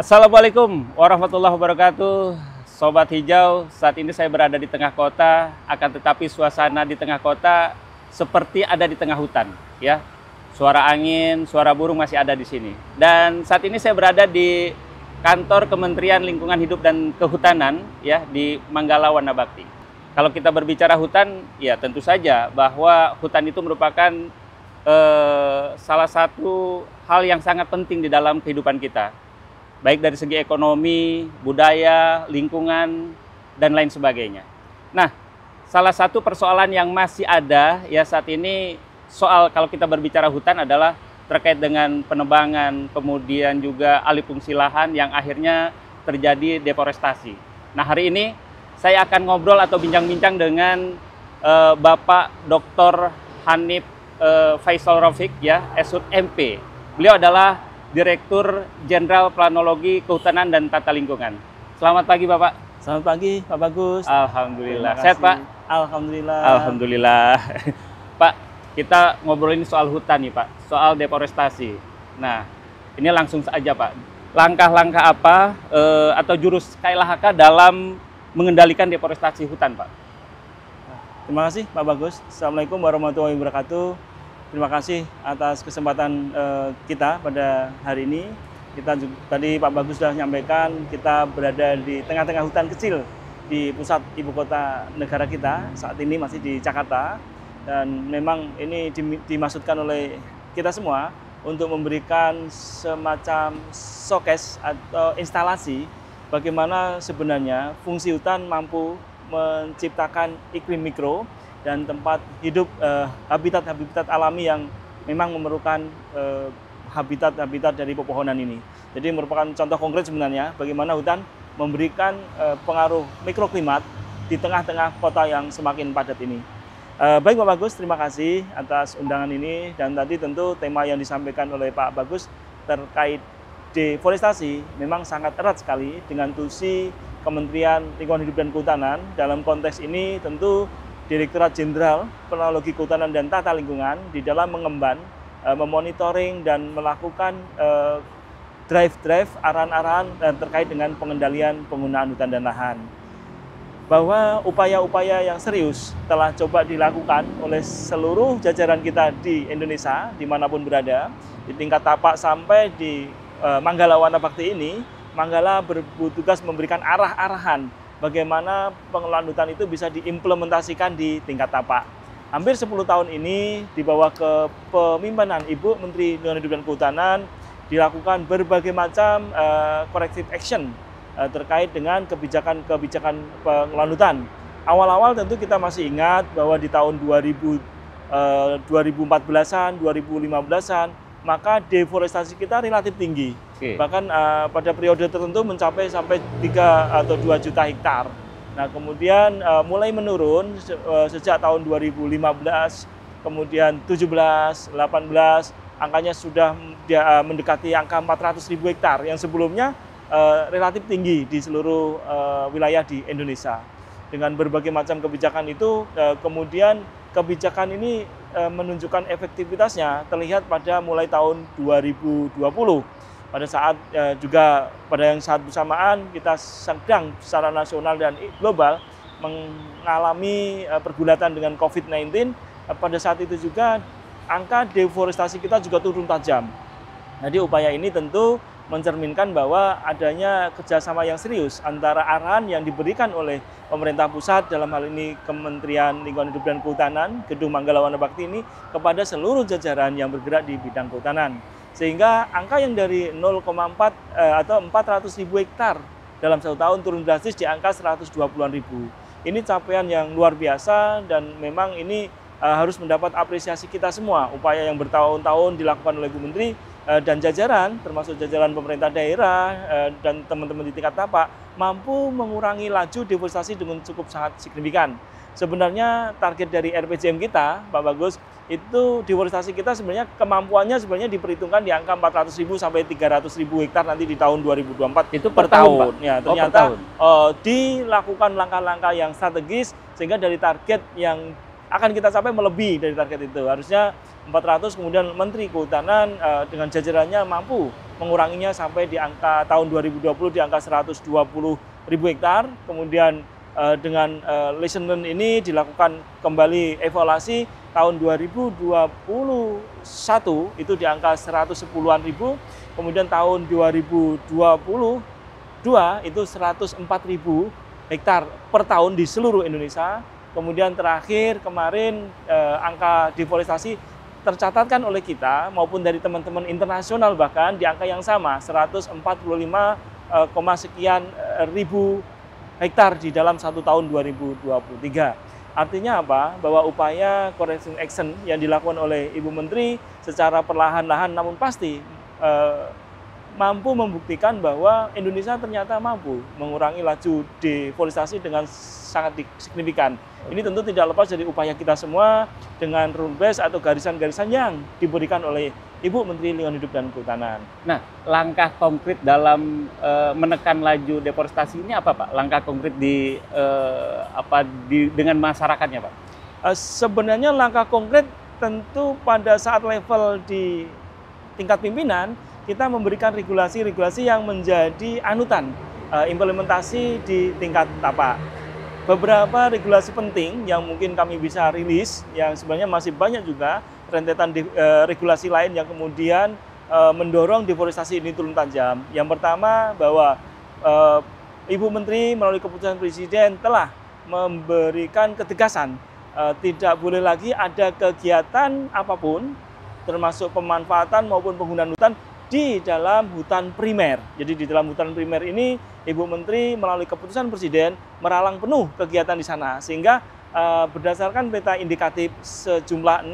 Assalamualaikum warahmatullahi wabarakatuh. Sobat Hijau, saat ini saya berada di tengah kota, akan tetapi suasana di tengah kota seperti ada di tengah hutan, ya. Suara angin, suara burung masih ada di sini. Dan saat ini saya berada di kantor Kementerian Lingkungan Hidup dan Kehutanan, ya, di Manggala Wana Bakti. Kalau kita berbicara hutan, ya tentu saja bahwa hutan itu merupakan salah satu hal yang sangat penting di dalam kehidupan kita. Baik dari segi ekonomi, budaya, lingkungan, dan lain sebagainya. Nah, salah satu persoalan yang masih ada ya saat ini soal kalau kita berbicara hutan adalah terkait dengan penebangan, kemudian juga alih fungsi lahan yang akhirnya terjadi deforestasi. Nah, hari ini saya akan ngobrol atau bincang-bincang dengan Bapak Dr. Hanif Faisal Rafiq ya, SHUT MP. Beliau adalah Direktur Jenderal Planologi Kehutanan dan Tata Lingkungan. Selamat pagi, Bapak. Selamat pagi, Pak Bagus. Alhamdulillah. Sehat, Pak? Alhamdulillah. Alhamdulillah. Pak, kita ngobrolin soal hutan nih, Pak. Soal deforestasi. Nah, ini langsung saja, Pak. Langkah-langkah apa atau jurus KLHK dalam mengendalikan deforestasi hutan, Pak? Terima kasih, Pak Bagus. Assalamualaikum warahmatullahi wabarakatuh. Terima kasih atas kesempatan kita pada hari ini. Tadi Pak Bagus sudah menyampaikan kita berada di tengah-tengah hutan kecil di pusat ibu kota negara kita. Saat ini masih di Jakarta dan memang ini dimaksudkan oleh kita semua untuk memberikan semacam showcase atau instalasi bagaimana sebenarnya fungsi hutan mampu menciptakan iklim mikro dan tempat hidup habitat-habitat alami yang memang memerlukan habitat-habitat dari pepohonan ini. Jadi merupakan contoh konkret sebenarnya bagaimana hutan memberikan pengaruh mikroklimat di tengah-tengah kota yang semakin padat ini. Baik Pak Bagus, terima kasih atas undangan ini dan tadi tentu tema yang disampaikan oleh Pak Bagus terkait deforestasi memang sangat erat sekali dengan tusi Kementerian Lingkungan Hidup dan Kehutanan. Dalam konteks ini tentu Direktorat Jenderal Planologi Kehutanan dan Tata Lingkungan di dalam mengemban, memonitoring dan melakukan drive-drive, arahan-arahan terkait dengan pengendalian penggunaan hutan dan lahan. Bahwa upaya-upaya yang serius telah coba dilakukan oleh seluruh jajaran kita di Indonesia, dimanapun berada, di tingkat tapak sampai di Manggala Wana Bakti ini, Manggala bertugas memberikan arah-arahan bagaimana pengelolaan hutan itu bisa diimplementasikan di tingkat tapak. Hampir 10 tahun ini di bawah kepemimpinan Ibu Menteri Lingkungan Hidup dan Kehutanan dilakukan berbagai macam corrective action terkait dengan kebijakan-kebijakan pengelolaan hutan. Awal-awal tentu kita masih ingat bahwa di tahun 2014-an, 2015-an, maka deforestasi kita relatif tinggi. Bahkan pada periode tertentu mencapai sampai 3 atau 2 juta hektar. Nah, kemudian mulai menurun sejak tahun 2015, kemudian 17, 18, angkanya sudah mendekati angka 400.000 hektar yang sebelumnya relatif tinggi di seluruh wilayah di Indonesia. Dengan berbagai macam kebijakan itu, kemudian kebijakan ini menunjukkan efektivitasnya terlihat pada mulai tahun 2020. Pada saat juga pada yang saat bersamaan kita sedang secara nasional dan global mengalami pergulatan dengan COVID-19. Pada saat itu juga angka deforestasi kita juga turun tajam. Jadi upaya ini tentu mencerminkan bahwa adanya kerjasama yang serius antara arahan yang diberikan oleh pemerintah pusat, dalam hal ini Kementerian Lingkungan Hidup dan Kehutanan, Gedung Manggala Wana Bakti ini, kepada seluruh jajaran yang bergerak di bidang kehutanan. Sehingga angka yang dari 0,4 atau 400.000 hektar dalam 1 tahun turun drastis di angka 120-an ribu. Ini capaian yang luar biasa dan memang ini harus mendapat apresiasi kita semua. Upaya yang bertahun-tahun dilakukan oleh Bu Menteri dan jajaran, termasuk jajaran pemerintah daerah dan teman-teman di tingkat tapak, mampu mengurangi laju deforestasi dengan cukup sangat signifikan. Sebenarnya target dari RPJM kita, Pak Bagus, itu deforestasi kita sebenarnya kemampuannya sebenarnya diperhitungkan di angka 400.000 sampai 300.000 hektar nanti di tahun 2024. Itu per tahun, Pak? Ya, ternyata dilakukan langkah-langkah yang strategis sehingga dari target yang akan kita capai melebihi dari target itu. Harusnya 400, kemudian Menteri Kehutanan dengan jajarannya mampu menguranginya sampai di angka tahun 2020 di angka 120.000 hektar. Kemudian dengan lesson learn ini dilakukan kembali evaluasi tahun 2021 itu di angka 110-an ribu, kemudian tahun 2022 itu 104.000 hektar per tahun di seluruh Indonesia. Kemudian terakhir kemarin angka deforestasi tercatatkan oleh kita maupun dari teman-teman internasional bahkan di angka yang sama 145, sekian ribu hektar di dalam 1 tahun 2023. Artinya apa? Bahwa upaya corrective action yang dilakukan oleh Ibu Menteri secara perlahan-lahan namun pasti mampu membuktikan bahwa Indonesia ternyata mampu mengurangi laju deforestasi dengan sangat signifikan. Ini tentu tidak lepas dari upaya kita semua dengan rule base atau garisan-garisan yang diberikan oleh Ibu Menteri Lingkungan Hidup dan Kehutanan. Nah, langkah konkret dalam menekan laju deforestasi ini apa, Pak? Langkah konkret dengan masyarakatnya, Pak? Sebenarnya langkah konkret tentu pada saat level di tingkat pimpinan kita memberikan regulasi-regulasi yang menjadi anutan implementasi di tingkat tapak. Beberapa regulasi penting yang mungkin kami bisa rilis, yang sebenarnya masih banyak juga rentetan regulasi lain yang kemudian mendorong deforestasi ini turun tajam. Yang pertama bahwa Ibu Menteri melalui keputusan Presiden telah memberikan ketegasan tidak boleh lagi ada kegiatan apapun termasuk pemanfaatan maupun penggunaan hutan di dalam hutan primer. Jadi di dalam hutan primer ini Ibu Menteri melalui keputusan Presiden meralang penuh kegiatan di sana sehingga berdasarkan peta indikatif sejumlah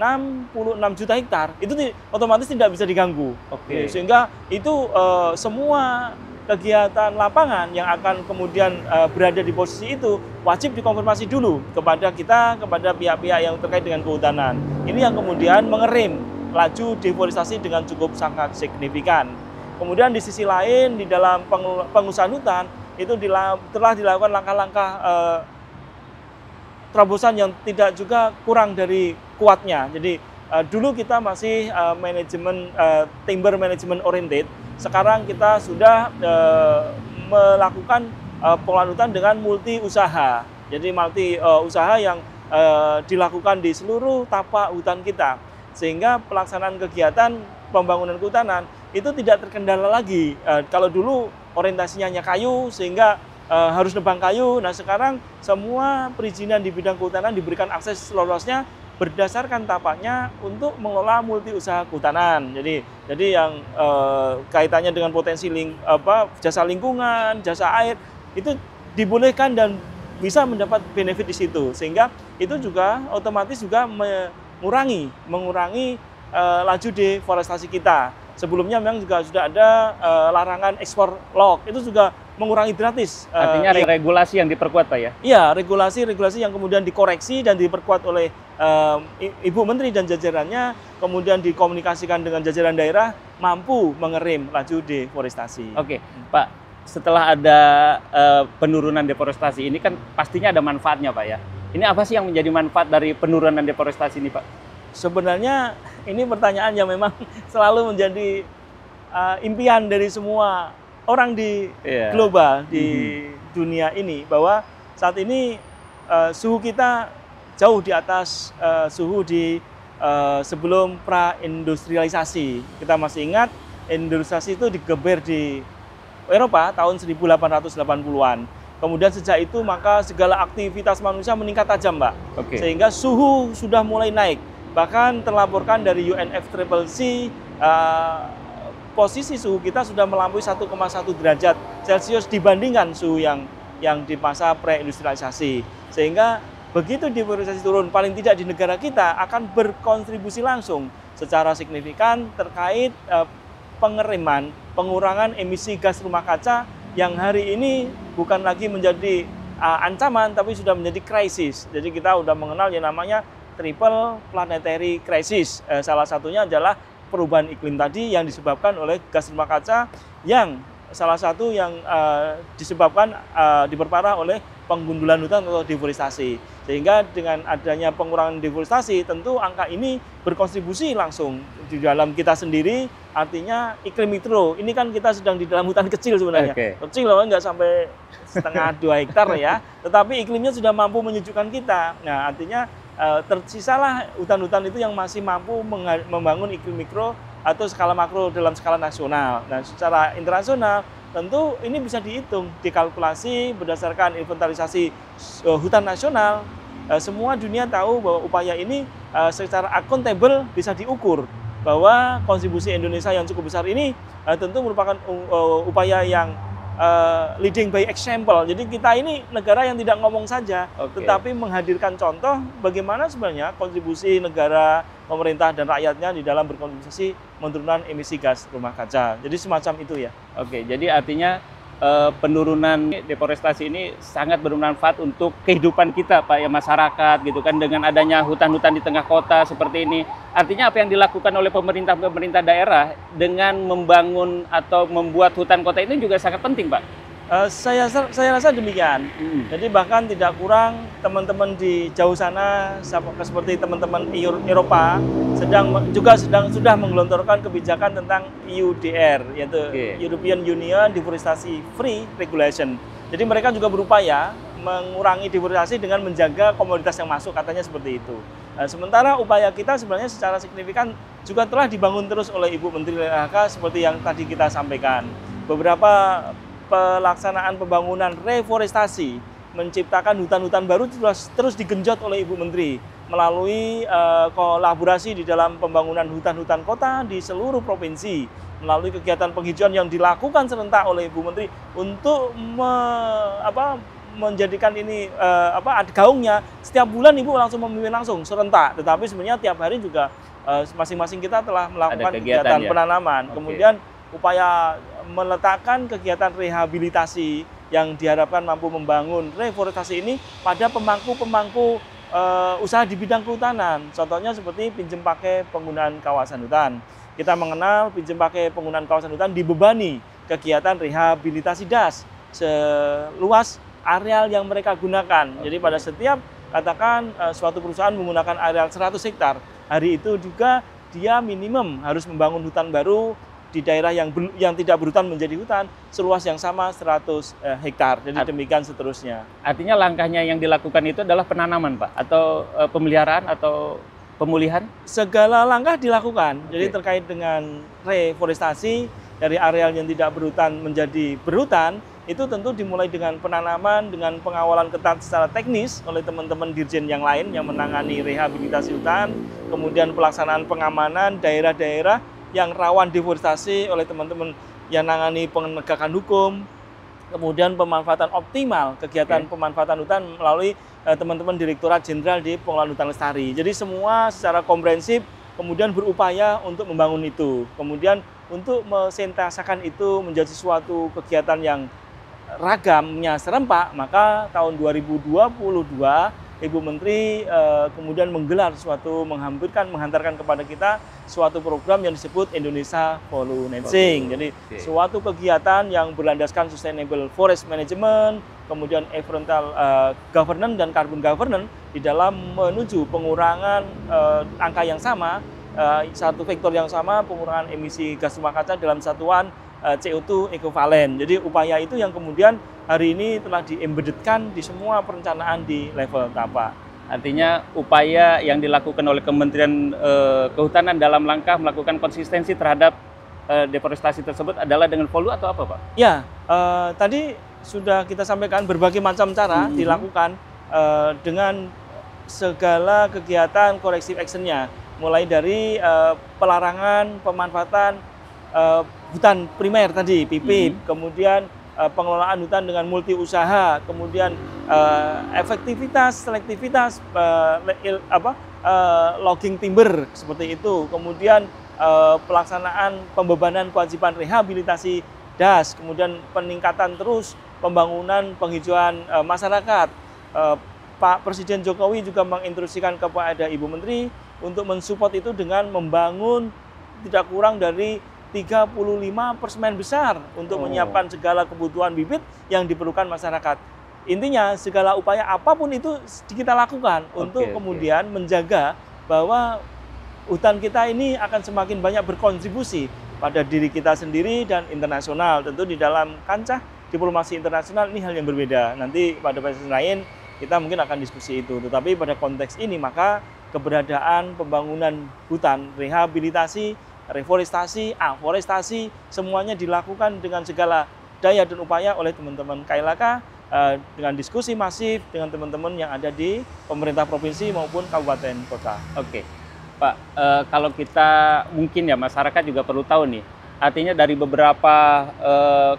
66 juta hektar itu otomatis tidak bisa diganggu. Oke. Sehingga itu semua kegiatan lapangan yang akan kemudian berada di posisi itu wajib dikonfirmasi dulu kepada kita, kepada pihak-pihak yang terkait dengan kehutanan. Ini yang kemudian mengerim laju deforestasi dengan cukup sangat signifikan. Kemudian di sisi lain di dalam pengusahaan hutan itu telah dilakukan langkah-langkah terobosan yang tidak juga kurang dari kuatnya. Jadi dulu kita masih manajemen timber management oriented. Sekarang kita sudah melakukan pengelolaan hutan dengan multi usaha. Jadi multi usaha yang dilakukan di seluruh tapak hutan kita. Sehingga pelaksanaan kegiatan pembangunan kehutanan itu tidak terkendala lagi. Kalau dulu orientasinya hanya kayu sehingga harus nebang kayu. Nah sekarang semua perizinan di bidang kehutanan diberikan akses seluruhnya berdasarkan tapaknya untuk mengelola multi usaha kehutanan. Jadi yang kaitannya dengan potensi jasa lingkungan, jasa air itu dibolehkan dan bisa mendapat benefit di situ. Sehingga itu juga otomatis juga mengurangi laju deforestasi kita. Sebelumnya memang juga sudah ada larangan ekspor log, itu juga mengurangi gratis. Artinya regulasi yang diperkuat, Pak ya? Iya, regulasi yang kemudian dikoreksi dan diperkuat oleh Ibu Menteri dan jajarannya, kemudian dikomunikasikan dengan jajaran daerah, mampu mengerim laju deforestasi. Oke, Pak, setelah ada penurunan deforestasi ini kan pastinya ada manfaatnya, Pak ya? Ini apa sih yang menjadi manfaat dari penurunan deforestasi ini, Pak? Sebenarnya ini pertanyaan yang memang selalu menjadi impian dari semua orang di global, di dunia ini, bahwa saat ini suhu kita jauh di atas suhu di sebelum pra-industrialisasi. Kita masih ingat industrialisasi itu digeber di Eropa tahun 1880-an. Kemudian sejak itu maka segala aktivitas manusia meningkat tajam, Mbak. Oke. Sehingga suhu sudah mulai naik. Bahkan terlaporkan dari UNFCCC posisi suhu kita sudah melampaui 1,1 derajat Celcius dibandingkan suhu yang di masa pre-industrialisasi. Sehingga begitu deforestasi turun, paling tidak di negara kita akan berkontribusi langsung secara signifikan terkait pengurangan emisi gas rumah kaca yang hari ini bukan lagi menjadi ancaman tapi sudah menjadi krisis. Jadi kita sudah mengenal yang namanya triple planetary crisis. Salah satunya adalah perubahan iklim tadi yang disebabkan oleh gas rumah kaca yang salah satu yang disebabkan diperparah oleh penggundulan hutan atau deforestasi. Sehingga dengan adanya pengurangan deforestasi, tentu angka ini berkontribusi langsung di dalam kita sendiri, artinya iklim mikro. Ini kan kita sedang di dalam hutan kecil sebenarnya. Kecil loh, nggak sampai setengah 2 hektar ya, tetapi iklimnya sudah mampu menyejukkan kita. Nah, artinya tersisalah hutan-hutan itu yang masih mampu membangun iklim mikro atau skala makro dalam skala nasional. Nah, secara internasional tentu ini bisa dihitung, dikalkulasi berdasarkan inventarisasi hutan nasional. Semua dunia tahu bahwa upaya ini secara akuntabel bisa diukur, bahwa kontribusi Indonesia yang cukup besar ini tentu merupakan upaya yang leading by example. Jadi kita ini negara yang tidak ngomong saja, tetapi menghadirkan contoh bagaimana sebenarnya kontribusi negara, pemerintah dan rakyatnya di dalam berkontribusi menurunkan emisi gas rumah kaca. Jadi semacam itu ya. Jadi artinya penurunan deforestasi ini sangat bermanfaat untuk kehidupan kita, Pak, ya, masyarakat gitu kan, dengan adanya hutan-hutan di tengah kota seperti ini. Artinya apa yang dilakukan oleh pemerintah daerah dengan membangun atau membuat hutan kota ini juga sangat penting, Pak. Saya rasa demikian. Jadi bahkan tidak kurang teman-teman di jauh sana seperti teman-teman Eropa sudah menggelontorkan kebijakan tentang EUDR, yaitu European Union Deforestation Free Regulation. Jadi mereka juga berupaya mengurangi deforestasi dengan menjaga komoditas yang masuk, katanya seperti itu. Sementara upaya kita sebenarnya secara signifikan juga telah dibangun terus oleh Ibu Menteri LHK seperti yang tadi kita sampaikan. Beberapa pelaksanaan pembangunan reforestasi, menciptakan hutan-hutan baru terus digenjot oleh Ibu Menteri melalui kolaborasi di dalam pembangunan hutan-hutan kota di seluruh provinsi, melalui kegiatan penghijauan yang dilakukan serentak oleh Ibu Menteri untuk menjadikan ini gaungnya. Setiap bulan Ibu langsung memimpin langsung serentak, tetapi sebenarnya tiap hari juga masing-masing kita telah melakukan kegiatan penanaman. Kemudian upaya meletakkan kegiatan rehabilitasi yang diharapkan mampu membangun reforestasi ini pada pemangku-pemangku usaha di bidang kehutanan. Contohnya seperti pinjam pakai penggunaan kawasan hutan. Kita mengenal pinjam pakai penggunaan kawasan hutan dibebani kegiatan rehabilitasi das seluas areal yang mereka gunakan. Jadi pada setiap katakan suatu perusahaan menggunakan areal 100 hektar, hari itu juga dia minimum harus membangun hutan baru di daerah yang tidak berhutan menjadi hutan seluas yang sama 100 hektar. Jadi demikian seterusnya. Artinya langkahnya yang dilakukan itu adalah penanaman, Pak, atau pemeliharaan atau pemulihan? Segala langkah dilakukan. Jadi terkait dengan reforestasi dari areal yang tidak berhutan menjadi berhutan, itu tentu dimulai dengan penanaman, dengan pengawalan ketat secara teknis oleh teman-teman dirjen yang lain yang menangani rehabilitasi hutan, kemudian pelaksanaan pengamanan daerah-daerah yang rawan deforestasi oleh teman-teman yang menangani penegakan hukum, kemudian pemanfaatan optimal kegiatan pemanfaatan hutan melalui teman-teman Direktorat Jenderal di Pengelolaan Hutan Lestari. Jadi semua secara komprehensif kemudian berupaya untuk membangun itu, kemudian untuk mesentasakan itu menjadi suatu kegiatan yang ragamnya serempak. Maka tahun 2022 Ibu Menteri kemudian menggelar menghantarkan kepada kita suatu program yang disebut Indonesia Voluncing. Jadi suatu kegiatan yang berlandaskan Sustainable Forest Management, kemudian Environmental Governance dan Carbon Governance di dalam menuju pengurangan angka yang sama, satu vektor yang sama, pengurangan emisi gas rumah kaca dalam satuan CO2 ekivalen. Jadi upaya itu yang kemudian hari ini telah diembededkan di semua perencanaan di level tapak. Artinya upaya yang dilakukan oleh Kementerian Kehutanan dalam langkah melakukan konsistensi terhadap deforestasi tersebut adalah dengan volu atau apa, Pak? Ya, tadi sudah kita sampaikan berbagai macam cara dilakukan dengan segala kegiatan corrective action-nya, mulai dari pelarangan pemanfaatan hutan primer tadi, PIP, kemudian pengelolaan hutan dengan multi usaha, kemudian efektivitas, selektivitas logging timber seperti itu, kemudian pelaksanaan pembebanan kewajiban rehabilitasi das, kemudian peningkatan terus pembangunan penghijauan masyarakat. Pak Presiden Jokowi juga menginstruksikan kepada Ibu Menteri untuk mensupport itu dengan membangun tidak kurang dari 35 persemen besar untuk menyiapkan segala kebutuhan bibit yang diperlukan masyarakat. intinya segala upaya apapun itu kita lakukan untuk kemudian menjaga bahwa hutan kita ini akan semakin banyak berkontribusi pada diri kita sendiri dan internasional. Tentu di dalam kancah diplomasi internasional ini hal yang berbeda. Nanti pada presiden lain kita mungkin akan diskusi itu. Tetapi pada konteks ini maka keberadaan pembangunan hutan, rehabilitasi, reforestasi, aforestasi, semuanya dilakukan dengan segala daya dan upaya oleh teman-teman KLHK dengan diskusi masif dengan teman-teman yang ada di pemerintah provinsi maupun kabupaten kota. Oke, Pak, kalau kita mungkin ya masyarakat juga perlu tahu nih, artinya dari beberapa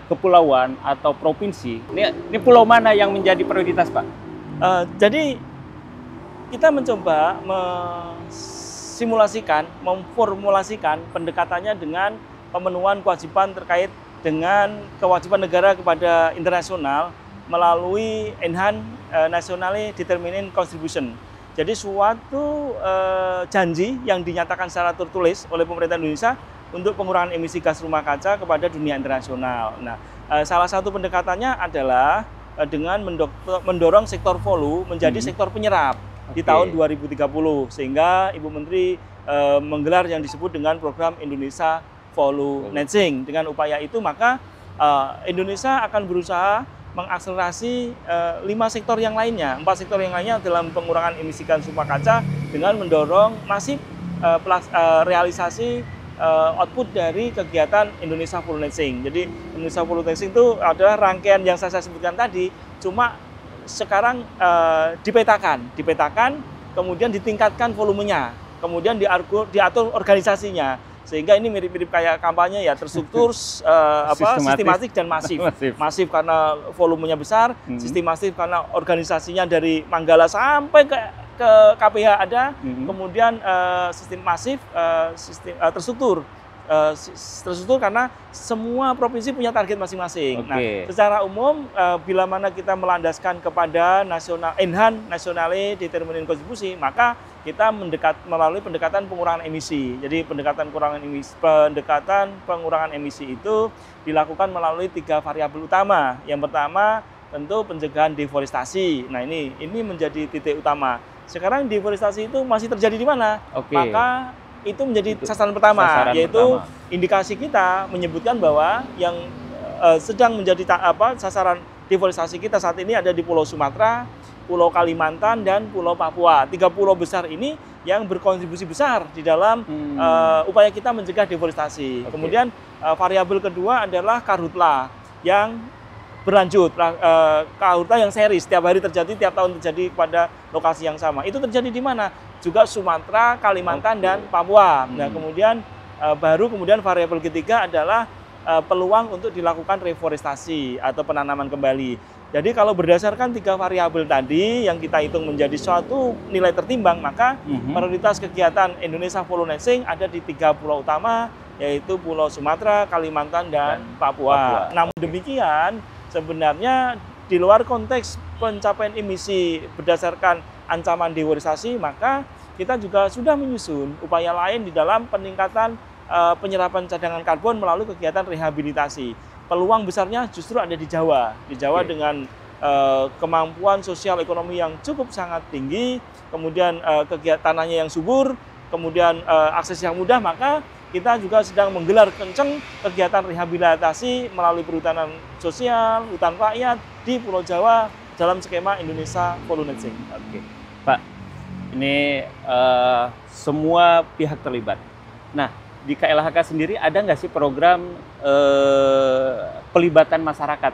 kepulauan atau provinsi, ini pulau mana yang menjadi prioritas, Pak? Jadi kita mencoba memsimulasikan, memformulasikan pendekatannya dengan pemenuhan kewajiban terkait dengan kewajiban negara kepada internasional melalui Enhanced Nationally Determined Contribution. Jadi suatu janji yang dinyatakan secara tertulis oleh pemerintah Indonesia untuk pengurangan emisi gas rumah kaca kepada dunia internasional. Nah, salah satu pendekatannya adalah dengan mendorong sektor hulu menjadi sektor penyerap di tahun 2030, sehingga Ibu Menteri menggelar yang disebut dengan program Indonesia Hulu Netting. Dengan upaya itu maka Indonesia akan berusaha mengakselerasi 5 sektor yang lainnya, 4 sektor yang lainnya dalam pengurangan emisi gas rumah kaca dengan mendorong masif realisasi output dari kegiatan Indonesia Hulu Netting. Jadi Indonesia Hulu Netting itu adalah rangkaian yang saya sebutkan tadi, cuma sekarang dipetakan, kemudian ditingkatkan volumenya, kemudian diatur organisasinya, sehingga ini mirip-mirip kayak kampanye ya, terstruktur, sistematik dan masif. Masif karena volumenya besar, sistematik karena organisasinya dari Manggala sampai ke KPH ada, kemudian sistem masif, terstruktur karena semua provinsi punya target masing-masing. Nah, secara umum bila mana kita melandaskan kepada Enhanced Nationally Determined Contribution, maka kita melalui pendekatan pengurangan emisi. Jadi pendekatan pengurangan emisi itu dilakukan melalui 3 variabel utama. Yang pertama tentu pencegahan deforestasi. Nah, ini menjadi titik utama. Sekarang deforestasi itu masih terjadi di mana? Maka itu menjadi sasaran pertama, yaitu indikasi kita menyebutkan bahwa yang sedang menjadi sasaran deforestasi kita saat ini ada di Pulau Sumatera, Pulau Kalimantan, dan Pulau Papua. 3 pulau besar ini yang berkontribusi besar di dalam upaya kita mencegah deforestasi. Kemudian variabel kedua adalah karhutla yang berlanjut, karhutla yang seri, setiap hari terjadi, tiap tahun terjadi pada lokasi yang sama. Itu terjadi di mana? Juga Sumatera, Kalimantan, dan Papua. Nah, kemudian kemudian variabel ketiga adalah peluang untuk dilakukan reforestasi atau penanaman kembali. Jadi kalau berdasarkan 3 variabel tadi yang kita hitung menjadi suatu nilai tertimbang, maka prioritas kegiatan Indonesia Hulu Netting ada di 3 pulau utama, yaitu Pulau Sumatera, Kalimantan, dan Papua. Namun demikian, sebenarnya di luar konteks pencapaian emisi berdasarkan ancaman deforestasi, maka kita juga sudah menyusun upaya lain di dalam peningkatan penyerapan cadangan karbon melalui kegiatan rehabilitasi. Peluang besarnya justru ada di Jawa. Di Jawa dengan kemampuan sosial ekonomi yang cukup sangat tinggi, kemudian tanahnya yang subur, kemudian akses yang mudah, maka kita juga sedang menggelar kenceng kegiatan rehabilitasi melalui perhutanan sosial, hutan rakyat di Pulau Jawa dalam skema Indonesia Hulu Netting. Pak, ini semua pihak terlibat. Nah, di KLHK sendiri ada nggak sih program pelibatan masyarakat?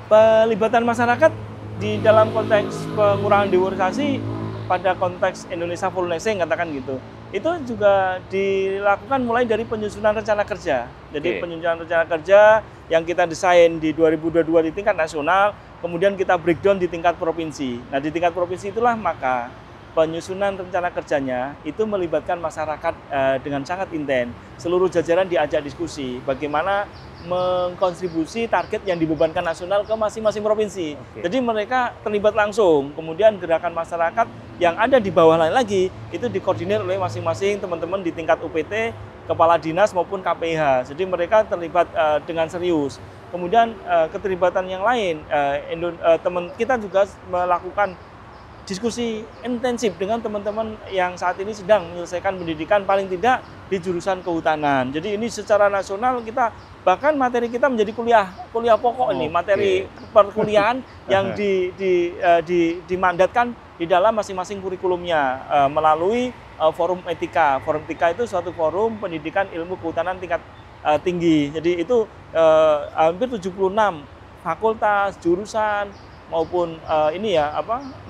Pelibatan masyarakat di dalam konteks pengurangan deforestasi pada konteks Indonesia Hulu Netting, katakan gitu. Itu juga dilakukan mulai dari penyusunan rencana kerja. Jadi penyusunan rencana kerja yang kita desain di 2022 di tingkat nasional, kemudian kita breakdown di tingkat provinsi. Nah, di tingkat provinsi itulah maka penyusunan rencana kerjanya itu melibatkan masyarakat dengan sangat intens. Seluruh jajaran diajak diskusi bagaimana mengkontribusi target yang dibebankan nasional ke masing-masing provinsi. Jadi mereka terlibat langsung. Kemudian gerakan masyarakat yang ada di bawah lain lagi itu dikoordinir oleh masing-masing teman-teman di tingkat UPT kepala dinas maupun KPH. Jadi mereka terlibat dengan serius. Kemudian keterlibatan yang lain, teman kita juga melakukan diskusi intensif dengan teman-teman yang saat ini sedang menyelesaikan pendidikan paling tidak di jurusan kehutanan. Jadi ini secara nasional kita bahkan materi kita menjadi kuliah pokok ini, materi perkuliahan yang dimandatkan di dalam masing-masing kurikulumnya melalui forum etika. Forum etika itu suatu forum pendidikan ilmu kehutanan tingkat tinggi. Jadi itu hampir 76 fakultas, jurusan maupun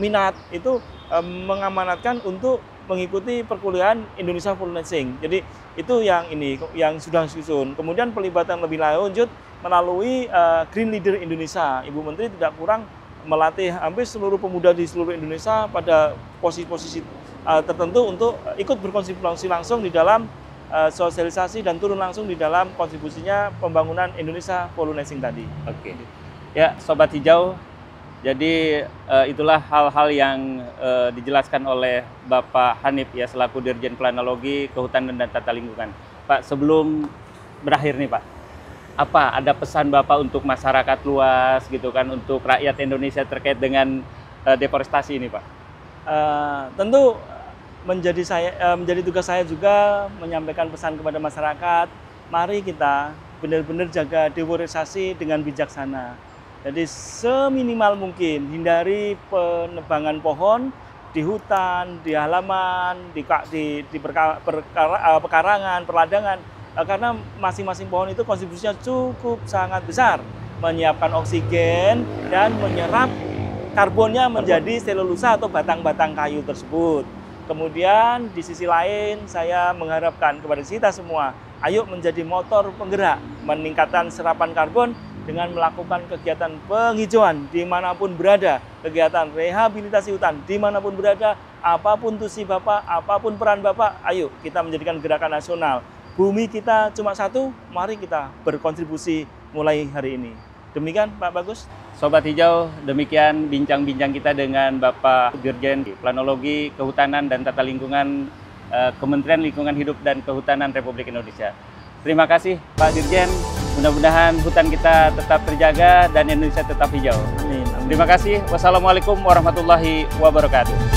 minat itu mengamanatkan untuk mengikuti perkuliahan Indonesia Full Nursing. Jadi itu yang sudah disusun. Kemudian pelibatan lebih lanjut melalui Green Leader Indonesia. Ibu Menteri tidak kurang melatih hampir seluruh pemuda di seluruh Indonesia pada posisi-posisi tertentu untuk ikut berkontribusi langsung di dalam sosialisasi dan turun langsung di dalam kontribusinya pembangunan Indonesia Full Nursing tadi. Oke. Ya, Sobat Hijau. Jadi itulah hal-hal yang dijelaskan oleh Bapak Hanif ya selaku Dirjen Planologi, Kehutanan dan Tata Lingkungan. Pak, sebelum berakhir nih Pak, apa ada pesan Bapak untuk masyarakat luas gitu kan, untuk rakyat Indonesia terkait dengan deforestasi ini Pak? Tentu menjadi tugas saya juga menyampaikan pesan kepada masyarakat, mari kita benar-benar jaga deforestasi dengan bijaksana. Jadi seminimal mungkin hindari penebangan pohon di hutan, di halaman, di pekarangan, perladangan, karena masing-masing pohon itu kontribusinya cukup sangat besar, menyiapkan oksigen dan menyerap karbonnya menjadi selulosa atau batang-batang kayu tersebut. Kemudian di sisi lain saya mengharapkan kepada kita semua, ayo menjadi motor penggerak meningkatkan serapan karbon dengan melakukan kegiatan penghijauan dimanapun berada, kegiatan rehabilitasi hutan dimanapun berada, apapun tusi Bapak, apapun peran Bapak, ayo kita menjadikan gerakan nasional. Bumi kita cuma satu, mari kita berkontribusi mulai hari ini. Demikian Pak Bagus. Sobat Hijau, demikian bincang-bincang kita dengan Bapak Dirjen Planologi, Kehutanan dan Tata Lingkungan Kementerian Lingkungan Hidup dan Kehutanan Republik Indonesia. Terima kasih Pak Dirjen, mudah-mudahan hutan kita tetap terjaga dan Indonesia tetap hijau. Amin. Terima kasih. Wassalamualaikum warahmatullahi wabarakatuh.